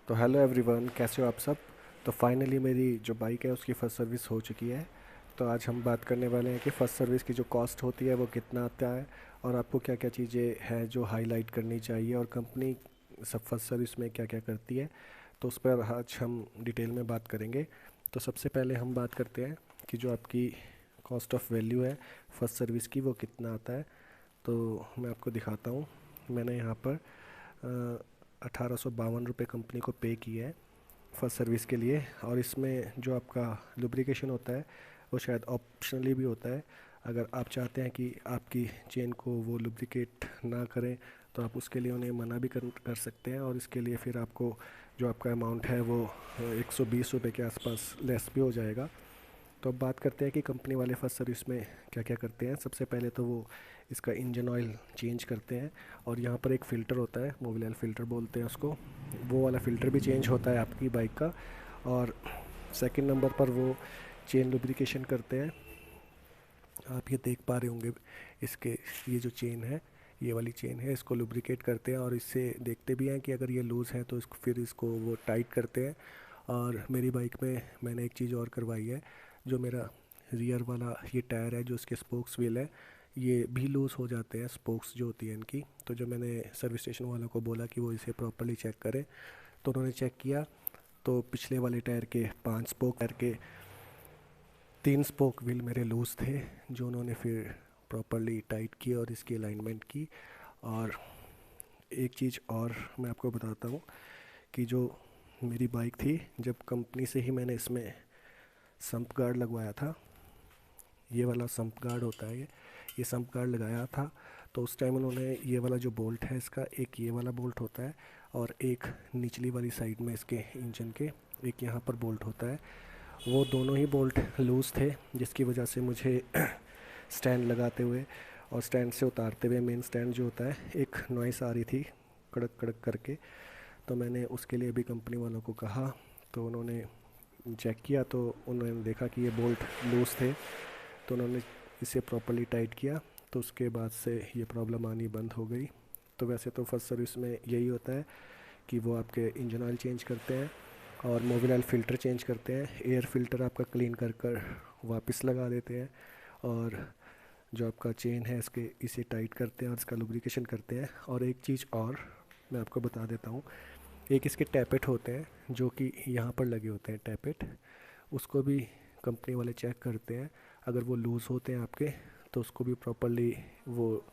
तो hello everyone, कैसे हो आप सब। तो फाइनली मेरी जो बाइक है उसकी फ़र्स्ट सर्विस हो चुकी है। तो आज हम बात करने वाले हैं कि फ़र्स्ट सर्विस की जो कॉस्ट होती है वो कितना आता है, और आपको क्या क्या चीज़ें हैं जो हाईलाइट करनी चाहिए, और कंपनी सब फर्स्ट सर्विस में क्या क्या करती है। तो उस पर आज हम डिटेल में बात करेंगे। तो सबसे पहले हम बात करते हैं कि जो आपकी कॉस्ट ऑफ वैल्यू है फर्स्ट सर्विस की वो कितना आता है। तो मैं आपको दिखाता हूँ। मैंने यहाँ पर 1852 रुपये कंपनी को पे किया है फर्स्ट सर्विस के लिए। और इसमें जो आपका लुब्रिकेशन होता है वो शायद ऑप्शनली भी होता है। अगर आप चाहते हैं कि आपकी चेन को वो लुब्रिकेट ना करें तो आप उसके लिए उन्हें मना भी कर सकते हैं, और इसके लिए फिर आपको जो आपका अमाउंट है वो 120 रुपये के आसपास लेस भी हो जाएगा। तो अब बात करते हैं कि कंपनी वाले फर्स्ट सर्विस में क्या क्या करते हैं। सबसे पहले तो वो इसका इंजन ऑयल चेंज करते हैं, और यहाँ पर एक फ़िल्टर होता है, मोबिल ऑयल फ़िल्टर बोलते हैं उसको। वो वाला फ़िल्टर भी चेंज होता है आपकी बाइक का। और सेकंड नंबर पर वो चेन लुब्रिकेशन करते हैं। आप ये देख पा रहे होंगे इसके, ये जो चेन है, ये वाली चेन है, इसको लुब्रिकेट करते हैं, और इससे देखते भी हैं कि अगर ये लूज़ है तो इसको फिर इसको वो टाइट करते हैं। और मेरी बाइक में मैंने एक चीज़ और करवाई है। जो मेरा रियर वाला ये टायर है, जो इसके स्पोक्स व्हील है, ये भी लूज़ हो जाते हैं, स्पोक्स जो होती है इनकी। तो जब मैंने सर्विस स्टेशन वालों को बोला कि वो इसे प्रॉपरली चेक करें, तो उन्होंने चेक किया। तो पिछले वाले टायर के 5 स्पोक, टायर के 3 स्पोक व्हील मेरे लूज़ थे, जो उन्होंने फिर प्रॉपरली टाइट किया और इसकी अलाइनमेंट की। और एक चीज़ और मैं आपको बताता हूँ कि जो मेरी बाइक थी, जब कंपनी से ही मैंने इसमें सम्प गार्ड लगवाया था। ये वाला सम्प गार्ड होता है, ये सम्प गार्ड लगाया था। तो उस टाइम उन्होंने ये वाला जो बोल्ट है इसका, एक ये वाला बोल्ट होता है, और एक निचली वाली साइड में इसके इंजन के एक यहाँ पर बोल्ट होता है। वो दोनों ही बोल्ट लूज़ थे, जिसकी वजह से मुझे स्टैंड लगाते हुए और स्टैंड से उतारते हुए, मेन स्टैंड जो होता है, एक नॉइस आ रही थी कड़क कड़क करके। तो मैंने उसके लिए भी कंपनी वालों को कहा। तो उन्होंने चेक किया, तो उन्होंने देखा कि ये बोल्ट लूज़ थे, तो उन्होंने इसे प्रॉपरली टाइट किया। तो उसके बाद से ये प्रॉब्लम आनी बंद हो गई। तो वैसे तो फर्स्ट सर्विस में यही होता है कि वो आपके इंजन ऑयल चेंज करते हैं, और मोबिल ऑयल फ़िल्टर चेंज करते हैं, एयर फ़िल्टर आपका क्लीन कर कर वापस लगा देते हैं, और जो आपका चेन है इसके इसे टाइट करते हैं और इसका लुब्रिकेशन करते हैं। और एक चीज़ और मैं आपको बता देता हूँ, एक इसके टैपेट होते हैं जो कि यहाँ पर लगे होते हैं टैपेट, उसको भी कंपनी वाले चेक करते हैं। अगर वो लूज़ होते हैं आपके, तो उसको भी प्रॉपरली वो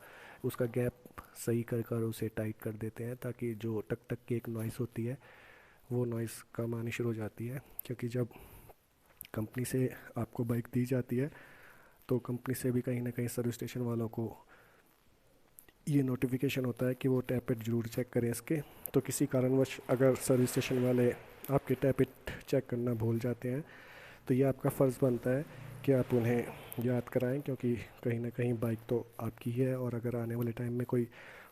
उसका गैप सही कर कर उसे टाइट कर देते हैं, ताकि जो टक टक की एक नॉइज़ होती है वो नॉइज़ कम आनी शुरू हो जाती है। क्योंकि जब कंपनी से आपको बाइक दी जाती है, तो कंपनी से भी कहीं ना कहीं सर्विस स्टेशन वालों को ये नोटिफिकेशन होता है कि वो टैपेट ज़रूर चेक करें इसके। तो किसी कारणवश अगर सर्विस स्टेशन वाले आपके टैपेट चेक करना भूल जाते हैं, तो ये आपका फ़र्ज़ बनता है कि आप उन्हें याद कराएं, क्योंकि कहीं ना कहीं बाइक तो आपकी ही है, और अगर आने वाले टाइम में कोई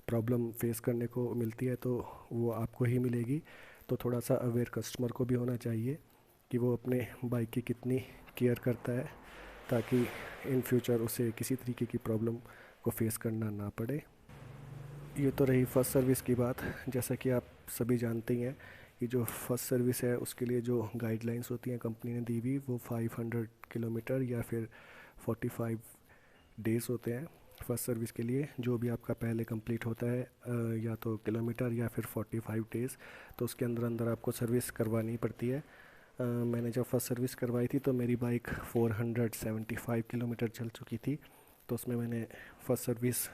प्रॉब्लम फेस करने को मिलती है तो वो आपको ही मिलेगी। तो थोड़ा सा अवेयर कस्टमर को भी होना चाहिए कि वो अपने बाइक की कितनी केयर करता है, ताकि इन फ्यूचर उसे किसी तरीके की प्रॉब्लम को फेस करना ना पड़े। ये तो रही फ़र्स्ट सर्विस की बात। जैसा कि आप सभी जानते ही हैं कि जो फ़र्स्ट सर्विस है उसके लिए जो गाइडलाइंस होती हैं कंपनी ने दी हुई, वो 500 किलोमीटर या फिर 45 डेज़ होते हैं फ़र्स्ट सर्विस के लिए। जो भी आपका पहले कंप्लीट होता है या तो किलोमीटर या फिर 45 डेज़, तो उसके अंदर अंदर आपको सर्विस करवानी पड़ती है। मैंने जब फर्स्ट सर्विस करवाई थी तो मेरी बाइक 475 किलोमीटर चल चुकी थी, तो उसमें मैंने फ़र्स्ट सर्विस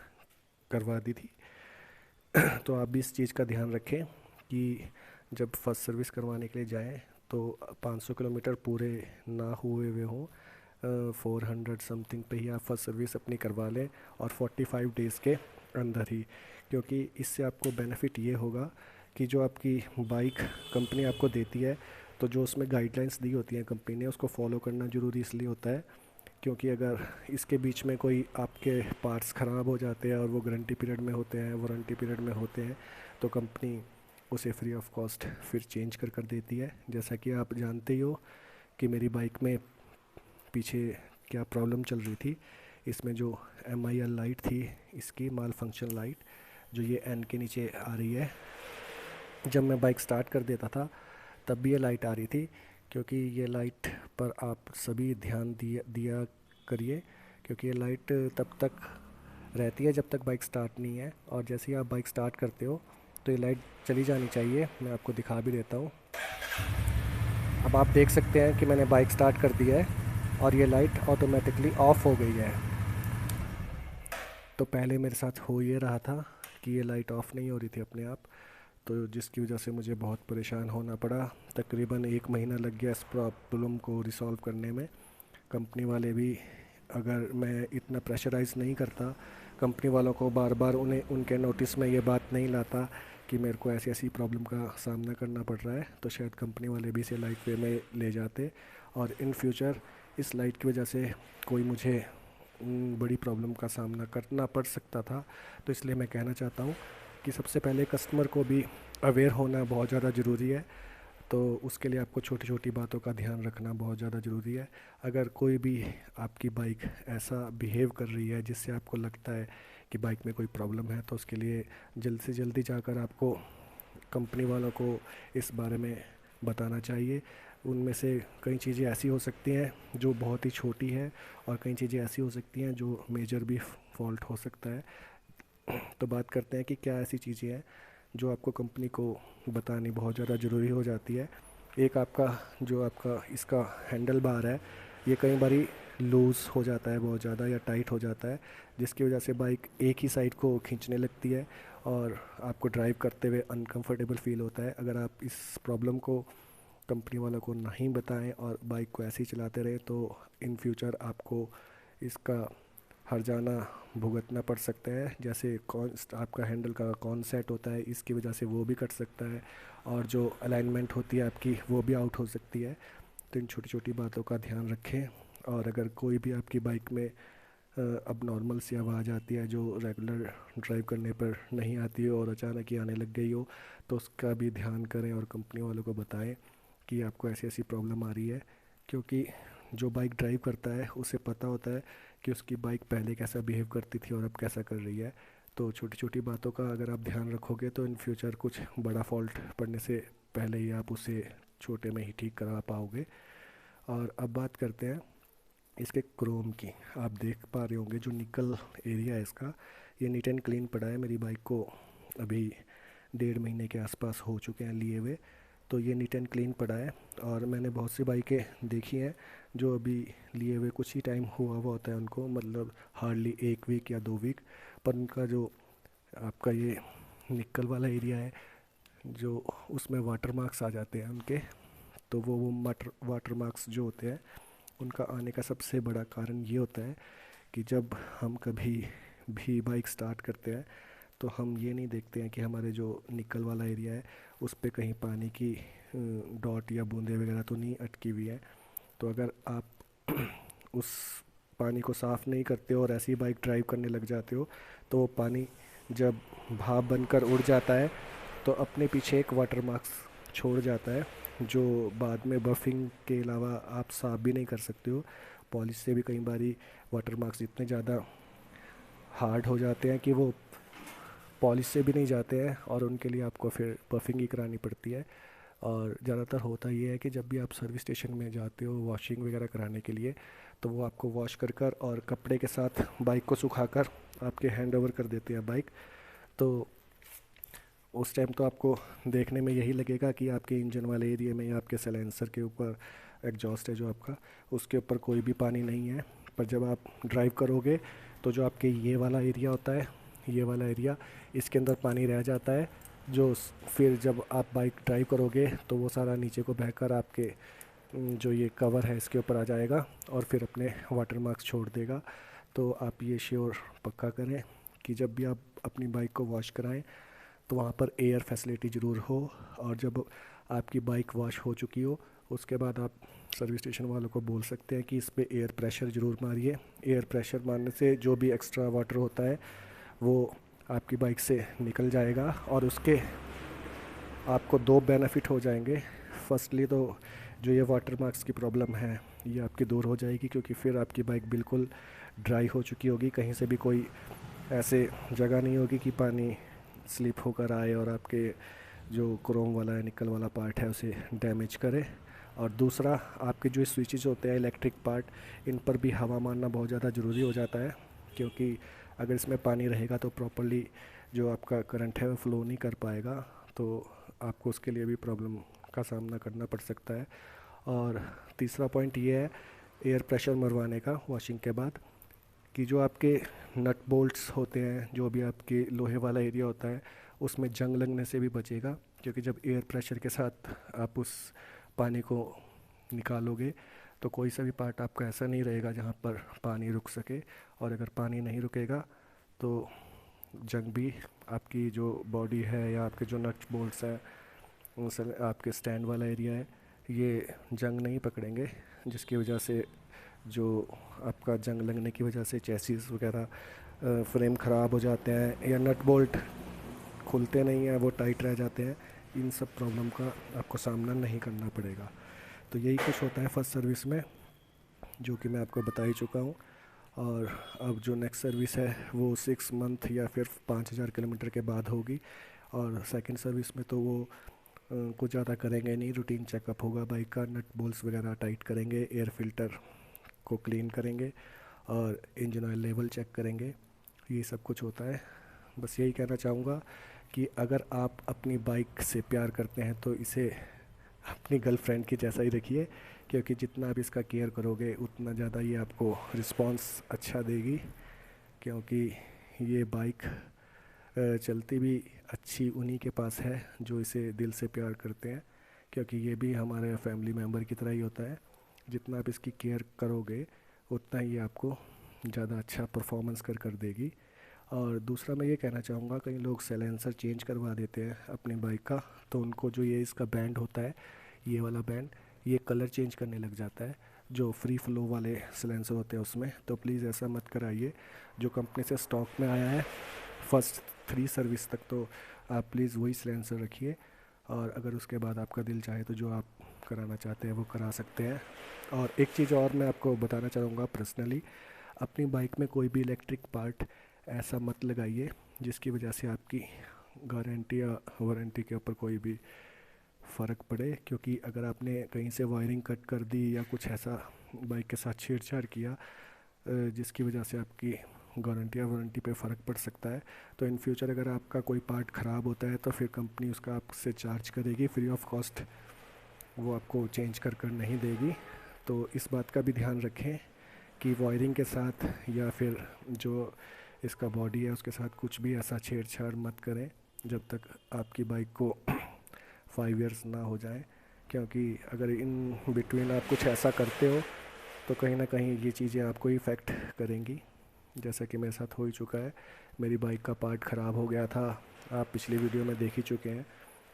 करवा दी थी। तो आप भी इस चीज़ का ध्यान रखें कि जब फर्स्ट सर्विस करवाने के लिए जाएं तो 500 किलोमीटर पूरे ना हुए हुए हों, 400 समथिंग पे ही आप फर्स्ट सर्विस अपनी करवा लें, और 45 डेज़ के अंदर ही। क्योंकि इससे आपको बेनिफिट ये होगा कि जो आपकी बाइक कंपनी आपको देती है, तो जो उसमें गाइडलाइंस दी होती हैं कंपनी ने, उसको फॉलो करना ज़रूरी इसलिए होता है क्योंकि अगर इसके बीच में कोई आपके पार्ट्स ख़राब हो जाते हैं और वो गारंटी पीरियड में होते हैं, वारंटी पीरियड में होते हैं, तो कंपनी उसे फ्री ऑफ कॉस्ट फिर चेंज कर कर देती है। जैसा कि आप जानते ही हो कि मेरी बाइक में पीछे क्या प्रॉब्लम चल रही थी। इसमें जो MIL लाइट थी, इसकी माल फंक्शन लाइट, जो ये एन के नीचे आ रही है, जब मैं बाइक स्टार्ट कर देता था तब भी ये लाइट आ रही थी। क्योंकि ये लाइट पर आप सभी ध्यान दिया दिया करिए, क्योंकि ये लाइट तब तक रहती है जब तक बाइक स्टार्ट नहीं है, और जैसे ही आप बाइक स्टार्ट करते हो तो ये लाइट चली जानी चाहिए। मैं आपको दिखा भी देता हूँ। अब आप देख सकते हैं कि मैंने बाइक स्टार्ट कर दिया है और ये लाइट ऑटोमेटिकली ऑफ हो गई है। तो पहले मेरे साथ हो ये रहा था कि ये लाइट ऑफ नहीं हो रही थी अपने आप, तो जिसकी वजह से मुझे बहुत परेशान होना पड़ा। तकरीबन 1 महीना लग गया इस प्रॉब्लम को रिसॉल्व करने में। कंपनी वाले भी, अगर मैं इतना प्रेशराइज़ नहीं करता कंपनी वालों को, बार बार उन्हें उनके नोटिस में ये बात नहीं लाता कि मेरे को ऐसी ऐसी प्रॉब्लम का सामना करना पड़ रहा है, तो शायद कंपनी वाले भी इसे लाइट वे में ले जाते। और इन फ्यूचर इस लाइट की वजह से कोई मुझे बड़ी प्रॉब्लम का सामना करना पड़ सकता था। तो इसलिए मैं कहना चाहता हूँ कि सबसे पहले कस्टमर को भी अवेयर होना बहुत ज़्यादा ज़रूरी है। तो उसके लिए आपको छोटी छोटी बातों का ध्यान रखना बहुत ज़्यादा ज़रूरी है। अगर कोई भी आपकी बाइक ऐसा बिहेव कर रही है जिससे आपको लगता है कि बाइक में कोई प्रॉब्लम है, तो उसके लिए जल्द से जल्दी जाकर आपको कंपनी वालों को इस बारे में बताना चाहिए। उनमें से कई चीज़ें ऐसी हो सकती हैं जो बहुत ही छोटी है, और कई चीज़ें ऐसी हो सकती हैं जो मेजर भी फॉल्ट हो सकता है। तो बात करते हैं कि क्या ऐसी चीज़ें हैं जो आपको कंपनी को बतानी बहुत ज़्यादा ज़रूरी हो जाती है। एक आपका जो आपका इसका हैंडल बार है, ये कई बारी लूज़ हो जाता है बहुत ज़्यादा, या टाइट हो जाता है, जिसकी वजह से बाइक एक ही साइड को खींचने लगती है और आपको ड्राइव करते हुए अनकंफर्टेबल फील होता है। अगर आप इस प्रॉब्लम को कंपनी वालों को नहीं बताएं और बाइक को ऐसे ही चलाते रहे, तो इन फ्यूचर आपको इसका हर्जाना भुगतना पड़ सकता है। जैसे कौन आपका हैंडल का कौन सेट होता है, इसकी वजह से वो भी कट सकता है, और जो अलाइनमेंट होती है आपकी वो भी आउट हो सकती है। तो इन छोटी छोटी बातों का ध्यान रखें। और अगर कोई भी आपकी बाइक में अब नॉर्मल सी आवाज़ आती है जो रेगुलर ड्राइव करने पर नहीं आती हो और अचानक ही आने लग गई हो, तो उसका भी ध्यान करें और कंपनी वालों को बताएं कि आपको ऐसी ऐसी प्रॉब्लम आ रही है। क्योंकि जो बाइक ड्राइव करता है उसे पता होता है कि उसकी बाइक पहले कैसा बिहेव करती थी और अब कैसा कर रही है। तो छोटी छोटी बातों का अगर आप ध्यान रखोगे तो इन फ्यूचर कुछ बड़ा फॉल्ट पड़ने से पहले ही आप उसे छोटे में ही ठीक करा पाओगे। और अब बात करते हैं इसके क्रोम की। आप देख पा रहे होंगे जो निकल एरिया है इसका, ये नीट एंड क्लीन पड़ा है। मेरी बाइक को अभी 1.5 महीने के आसपास हो चुके हैं लिए हुए, तो ये नीट एंड क्लीन पड़ा है। और मैंने बहुत सी बाइकें देखी हैं जो अभी लिए हुए कुछ ही टाइम हुआ हुआ होता है उनको, मतलब हार्डली 1 वीक या 2 वीक, पर उनका जो आपका ये निकल वाला एरिया है, जो उसमें वाटर मार्क्स आ जाते हैं उनके, तो वो वाटर मार्क्स जो होते हैं उनका आने का सबसे बड़ा कारण ये होता है कि जब हम कभी भी बाइक स्टार्ट करते हैं तो हम ये नहीं देखते हैं कि हमारे जो निकल वाला एरिया है उस पे कहीं पानी की डॉट या बूंदें वगैरह तो नहीं अटकी हुई है। तो अगर आप उस पानी को साफ़ नहीं करते हो और ऐसी बाइक ड्राइव करने लग जाते हो, तो वो पानी जब भाप बनकर उड़ जाता है तो अपने पीछे एक वाटर मार्क्स छोड़ जाता है, जो बाद में बफिंग के अलावा आप साफ भी नहीं कर सकते हो। पॉलिश से भी कई बारी वाटर मार्क्स इतने ज़्यादा हार्ड हो जाते हैं कि वो पॉलिश से भी नहीं जाते हैं, और उनके लिए आपको फिर बफिंग ही करानी पड़ती है। और ज़्यादातर होता ये है कि जब भी आप सर्विस स्टेशन में जाते हो वॉशिंग वगैरह कराने के लिए, तो वो आपको वॉश कर कर और कपड़े के साथ बाइक को सुखाकर आपके हैंड ओवर कर देते हैं बाइक। तो उस टाइम तो आपको देखने में यही लगेगा कि आपके इंजन वाले एरिया में या आपके सलेंसर के ऊपर, एग्जॉस्ट है जो आपका, उसके ऊपर कोई भी पानी नहीं है। पर जब आप ड्राइव करोगे तो जो आपके ये वाला एरिया होता है, ये वाला एरिया, इसके अंदर पानी रह जाता है, जो फिर जब आप बाइक ड्राइव करोगे तो वो सारा नीचे को बहकर आपके जो ये कवर है इसके ऊपर आ जाएगा और फिर अपने वाटर मार्क्स छोड़ देगा। तो आप ये श्योर पक्का करें कि जब भी आप अपनी बाइक को वॉश कराएं तो वहाँ पर एयर फैसिलिटी ज़रूर हो। और जब आपकी बाइक वॉश हो चुकी हो उसके बाद आप सर्विस स्टेशन वालों को बोल सकते हैं कि इस पे एयर प्रेशर ज़रूर मारिए। एयर प्रेशर मारने से जो भी एक्स्ट्रा वाटर होता है वो आपकी बाइक से निकल जाएगा, और उसके आपको दो बेनिफिट हो जाएंगे। फर्स्टली तो जो ये वाटर मार्क्स की प्रॉब्लम है ये आपकी दूर हो जाएगी, क्योंकि फिर आपकी बाइक बिल्कुल ड्राई हो चुकी होगी, कहीं से भी कोई ऐसे जगह नहीं होगी कि पानी स्लिप होकर आए और आपके जो क्रोम वाला है, निकल वाला पार्ट है, उसे डैमेज करे। और दूसरा, आपके जो स्विचेस होते हैं इलेक्ट्रिक पार्ट, इन पर भी हवा मारना बहुत ज़्यादा ज़रूरी हो जाता है, क्योंकि अगर इसमें पानी रहेगा तो प्रॉपरली जो आपका करंट है वो फ्लो नहीं कर पाएगा, तो आपको उसके लिए भी प्रॉब्लम का सामना करना पड़ सकता है। और तीसरा पॉइंट ये है एयर प्रेशर मरवाने का वॉशिंग के बाद, कि जो आपके नट बोल्ट्स होते हैं, जो भी आपके लोहे वाला एरिया होता है, उसमें जंग लगने से भी बचेगा, क्योंकि जब एयर प्रेशर के साथ आप उस पानी को निकालोगे तो कोई सा भी पार्ट आपका ऐसा नहीं रहेगा जहाँ पर पानी रुक सके। और अगर पानी नहीं रुकेगा तो जंग भी आपकी जो बॉडी है या आपके जो नट बोल्ट्स हैं, उस आपके स्टैंड वाला एरिया है, ये जंग नहीं पकड़ेंगे, जिसकी वजह से जो आपका जंग लगने की वजह से चेसिस वगैरह फ्रेम ख़राब हो जाते हैं, या नट बोल्ट खुलते नहीं हैं, वो टाइट रह जाते हैं। इन सब प्रॉब्लम का आपको सामना नहीं करना पड़ेगा। तो यही कुछ होता है फर्स्ट सर्विस में, जो कि मैं आपको बता ही चुका हूँ। और अब जो नेक्स्ट सर्विस है वो 6 मंथ या फिर 5,000 किलोमीटर के बाद होगी। और सेकंड सर्विस में तो वो कुछ ज़्यादा करेंगे नहीं, रूटीन चेकअप होगा बाइक का, नट बोल्ट्स वगैरह टाइट करेंगे, एयर फिल्टर को क्लीन करेंगे और इंजन ऑयल लेवल चेक करेंगे। ये सब कुछ होता है। बस यही कहना चाहूँगा कि अगर आप अपनी बाइक से प्यार करते हैं तो इसे अपनी गर्लफ्रेंड की जैसा ही रखिए, क्योंकि जितना आप इसका केयर करोगे उतना ज़्यादा ये आपको रिस्पॉन्स अच्छा देगी। क्योंकि ये बाइक चलती भी अच्छी उन्हीं के पास है जो इसे दिल से प्यार करते हैं, क्योंकि ये भी हमारे फैमिली मेम्बर की तरह ही होता है। जितना आप इसकी केयर करोगे उतना ही ये आपको ज़्यादा अच्छा परफॉर्मेंस कर देगी। और दूसरा मैं ये कहना चाहूँगा, कई लोग साइलेंसर चेंज करवा देते हैं अपनी बाइक का, तो उनको जो ये इसका बैंड होता है, ये वाला बैंड, ये कलर चेंज करने लग जाता है जो फ्री फ्लो वाले साइलेंसर होते हैं उसमें। तो प्लीज़ ऐसा मत कराइए। जो कंपनी से स्टॉक में आया है फर्स्ट 3 सर्विस तक, तो आप प्लीज़ वही साइलेंसर रखिए। और अगर उसके बाद आपका दिल चाहे तो जो आप कराना चाहते हैं वो करा सकते हैं। और एक चीज़ और मैं आपको बताना चाहूँगा पर्सनली, अपनी बाइक में कोई भी इलेक्ट्रिक पार्ट ऐसा मत लगाइए जिसकी वजह से आपकी गारंटी या वारंटी के ऊपर कोई भी फ़र्क पड़े। क्योंकि अगर आपने कहीं से वायरिंग कट कर दी या कुछ ऐसा बाइक के साथ छेड़छाड़ किया जिसकी वजह से आपकी गारंटी या वारंटी पे फ़र्क पड़ सकता है, तो इन फ्यूचर अगर आपका कोई पार्ट ख़राब होता है तो फिर कंपनी उसका आपसे चार्ज करेगी फ्री ऑफ कॉस्ट, वो आपको चेंज कर नहीं देगी। तो इस बात का भी ध्यान रखें कि वायरिंग के साथ या फिर जो इसका बॉडी है उसके साथ कुछ भी ऐसा छेड़छाड़ मत करें जब तक आपकी बाइक को 5 इयर्स ना हो जाए। क्योंकि अगर इन बिटवीन आप कुछ ऐसा करते हो तो कहीं ना कहीं ये चीज़ें आपको इफ़ेक्ट करेंगी, जैसा कि मेरे साथ हो ही चुका है। मेरी बाइक का पार्ट ख़राब हो गया था, आप पिछली वीडियो में देख ही चुके हैं।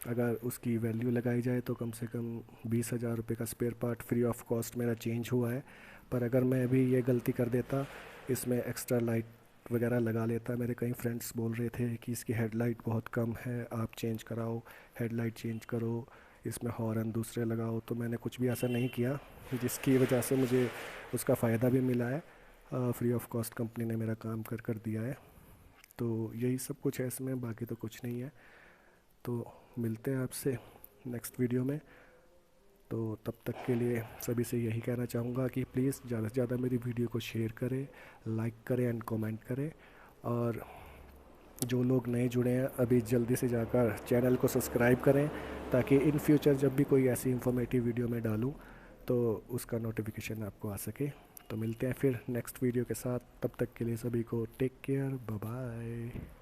अगर उसकी वैल्यू लगाई जाए तो कम से कम 20,000 रुपये का spare part free of cost मेरा चेंज हुआ है। पर अगर मैं भी ये गलती कर देता, इसमें एक्स्ट्रा लाइट वगैरह लगा लेता, मेरे कई फ्रेंड्स बोल रहे थे कि इसकी हेडलाइट बहुत कम है, आप चेंज कराओ, हेडलाइट चेंज करो, इसमें हॉर्न दूसरे लगाओ, तो मैंने कुछ भी ऐसा नहीं किया, जिसकी वजह से मुझे उसका फ़ायदा भी मिला है। फ्री ऑफ कॉस्ट कंपनी ने मेरा काम कर दिया है। तो यही सब कुछ है इसमें, बाकी तो कुछ नहीं है। तो मिलते हैं आपसे नेक्स्ट वीडियो में। तो तब तक के लिए सभी से यही कहना चाहूँगा कि प्लीज़ ज़्यादा से ज़्यादा मेरी वीडियो को शेयर करें, लाइक करें एंड कमेंट करें। और जो लोग नए जुड़े हैं अभी जल्दी से जाकर चैनल को सब्सक्राइब करें, ताकि इन फ्यूचर जब भी कोई ऐसी इंफॉर्मेटिव वीडियो मैं डालूँ तो उसका नोटिफिकेशन आपको आ सके। तो मिलते हैं फिर नेक्स्ट वीडियो के साथ, तब तक के लिए सभी को टेक केयर, बाय बाय।